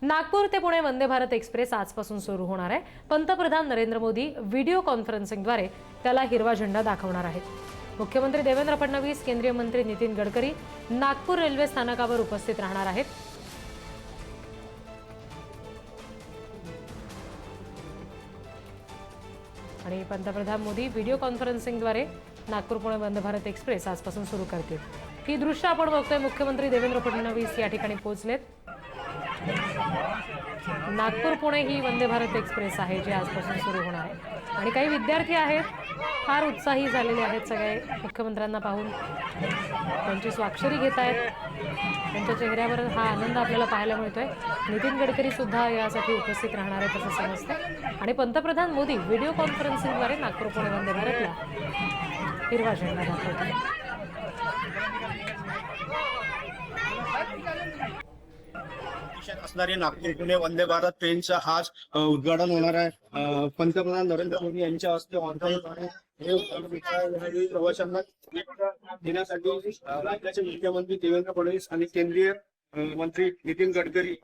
नागपूर ते पुणे वंदे भारत एक्सप्रेस आजपासून सुरू होणार आहे। पंतप्रधान नरेंद्र मोदी व्हिडिओ कॉन्फरन्सिंगद्वारे त्याला हिरवा झेंडा दाखवणार आहेत। मुख्यमंत्री देवेंद्र फडणवीस, केंद्रीय मंत्री नितीन गडकरी नागपूर रेल्वे स्थानकावर उपस्थित राहणार आहेत। आणि पंतप्रधान मोदी व्हिडिओ कॉन्फरन्सिंगद्वारे नागपूर पुणे वंदे भारत एक्सप्रेस आजपासून सुरू करतील। ही दृश्य आपण बघतोय। मुख्यमंत्री देवेंद्र फडणवीस या ठिकाणी पोहोचलेत। नागपूर पुणे ही वंदे भारत एक्सप्रेस आहे जी आजपासून सुरू होणार आहे। आणि काही विद्यार्थी आहेत, फार उत्साही झालेले आहेत सगळे मुख्यमंत्र्यांना पाहून। त्यांची स्वाक्षरी घेत आहेत। त्यांच्या चेहऱ्यावर हा आनंद आपल्याला पाहायला मिळतोय। नितीन गडकरी सुद्धा यासाठी उपस्थित राहणार आहेत असं समजतं। आणि पंतप्रधान मोदी व्हिडिओ कॉन्फरन्सिंगद्वारे नागपूर पुणे वंदे भारतला हिरवा झेंडा दाखवतील। असणारी नागपूर पुणे वंदे भारत ट्रेनचं आज उद्घाटन होणार आहे। पंतप्रधान नरेंद्र मोदी यांच्या हस्ते प्रवाशांना देण्यासाठी राज्याचे मुख्यमंत्री देवेंद्र फडणवीस आणि केंद्रीय मंत्री नितीन गडकरी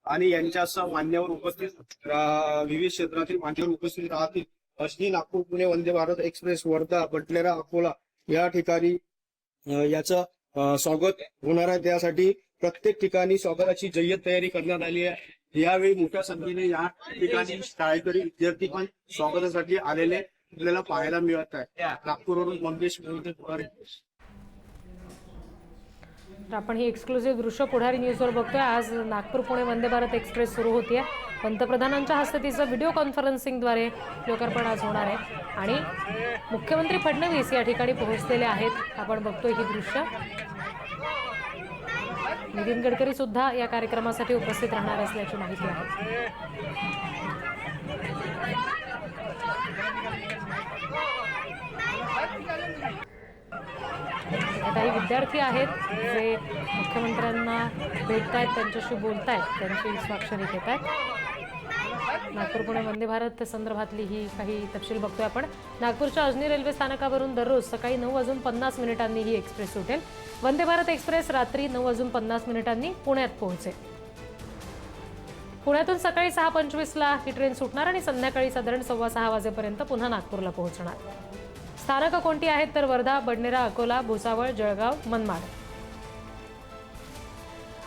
आणि यांच्यासह मान्यवर उपस्थित विविध क्षेत्रातील मान्यवर उपस्थित राहतील। अशी नागपूर पुणे वंदे भारत एक्सप्रेस वर्धा, बटलेरा, अकोला या ठिकाणी याचं स्वागत होणार आहे। त्यासाठी प्रत्येक ठिकाणी स्वागताची जय्यत तयारी करण्यात आली आहे। यावेळी मोठ्या संख्येने या ठिकाणी शाळकरी विद्यार्थी पण स्वागतासाठी आलेले आपल्याला पाहायला मिळत आहे। नागपूरवरून मंगेश मोहिते। आपण ही एक्सक्लुझिव्ह दृश्य पुढारी न्यूजवर बघतोय। आज नागपूर पुणे वंदे भारत एक्सप्रेस सुरू होतीये। पंतप्रधानांच्या हस्ते तिचं व्हिडिओ कॉन्फरन्सिंगद्वारे लोकार्पण आज होणार आहे। आणि मुख्यमंत्री फडणवीस या ठिकाणी पोहोचलेले आहेत। आपण बघतोय ही दृश्य। नितीन गडकरी सुद्धा या कार्यक्रमासाठी उपस्थित राहणार असल्याची माहिती आहे। काही विद्यार्थी आहेत जे मुख्यमंत्र्यांना भेटतायत, त्यांच्याशी बोलतायत, त्यांची स्वाक्षरी घेत आहेत। नागपूर पुणे वंदे भारत संदर्भातली ही काही तपशील बघतोय आपण। नागपूरच्या अजनी रेल्वे स्थानकावरून दररोज सकाळी 9:50 ही एक्सप्रेस सुटेल। वंदे भारत एक्सप्रेस रात्री 9:50 पुण्यात पोहोचेल। पुण्यातून सकाळी 6:25 ही ट्रेन सुटणार आणि संध्याकाळी साधारण 6:15 वाजेपर्यंत पुन्हा नागपूरला पोहोचणार। स्थानकं कोणती आहेत तर वर्धा, बडनेरा, अकोला, भुसावळ, जळगाव, मनमाड।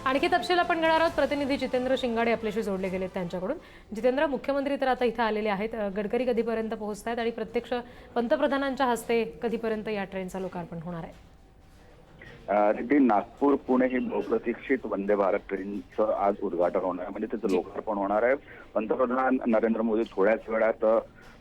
आणखी तपशील आपण घेणार आहोत। प्रतिनिधी जितेंद्र शिंगाडे आपल्याशी जोडले गेलेत त्यांच्याकडून। जितेंद्र, मुख्यमंत्री तर आता इथे आलेले आहेत। गडकरी कधीपर्यंत पोहोचतायत आणि प्रत्यक्ष पंतप्रधानांच्या हस्ते कधीपर्यंत या ट्रेनचं लोकार्पण होणार आहे? नागपूर पुणे ही बहुप्रतीक्षित वंदे भारत ट्रेनचं आज उद्घाटन होणार आहे, म्हणजे त्याचं लोकार्पण होणार आहे। पंतप्रधान नरेंद्र मोदी थोड्याच वेळात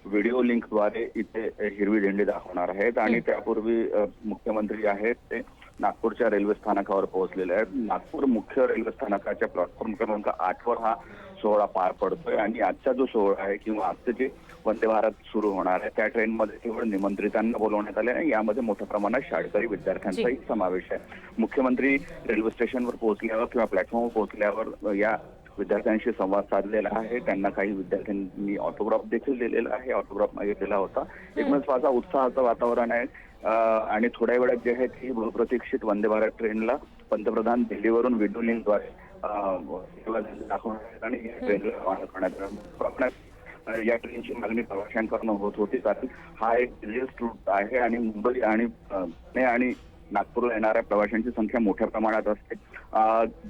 व्हिडिओ लिंकद्वारे इथे हिरवी झेंडी दाखवणार आहेत। आणि त्यापूर्वी मुख्यमंत्री आहेत ते नागपूरच्या रेल्वे स्थानकावर पोहोचलेले आहेत। नागपूर मुख्य रेल्वे स्थानकाच्या प्लॅटफॉर्म क्रमांक 8 हा सोहळा पार पडतोय। आणि आजचा जो सोहळा आहे किंवा आजचे जे वंदे भारत सुरू होणार आहे त्या ट्रेनमध्ये केवळ निमंत्रितांना बोलवण्यात आले नाही, यामध्ये मोठ्या प्रमाणात शाळकरी विद्यार्थ्यांचाही समावेश आहे। मुख्यमंत्री रेल्वे स्टेशनवर पोहोचल्यावर किंवा प्लॅटफॉर्मवर पोहोचल्यावर या विद्यार्थ्यांशी संवाद साधलेला आहे। त्यांना काही विद्यार्थ्यांनी ऑटोग्राफ देखील दिलेला आहे, ऑटोग्राफ मागितलेला होता। एकूणच फार उत्साहाचं वातावरण आहे। आणि थोड्या वेळात जे आहे ती बहुप्रतीक्षित वंदे भारत ट्रेनला पंतप्रधान दिल्लीवरून व्हिडिओ लिंकद्वारे दाखवणार आहेत आणि या ट्रेनला रवाना करण्यात या ट्रेनची मागणी प्रवाशांकडून होत होती, कारण हा एक बिझिएस्ट रूट आहे आणि मुंबई आणि पुणे आणि नागपूरला येणाऱ्या प्रवाशांची संख्या मोठ्या प्रमाणात असते।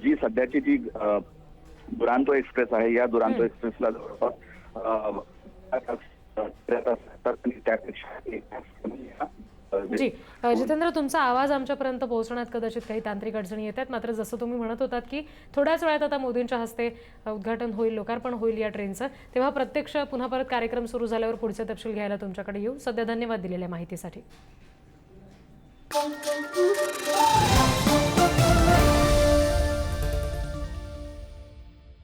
जी सध्याची जी दुरांतो एक्सप्रेस आहे, या दुरांतो एक्सप्रेसला जवळपास जी जितेंद्र, तुमचा आवाज आमच्यापर्यंत पोहोचण्यात कदाचित काही तांत्रिक अडचणी येत आहेत। मात्र जसं तुम्ही म्हणत होतात की थोड्याच वेळात आता मोदींच्या हस्ते उद्घाटन होईल, लोकार्पण होईल या ट्रेनचं, तेव्हा प्रत्यक्ष पुन्हा परत कार्यक्रम सुरू झाल्यावर पुढचे तपशील घ्यायला तुमच्याकडे येऊ। सध्या धन्यवाद दिलेल्या माहितीसाठी।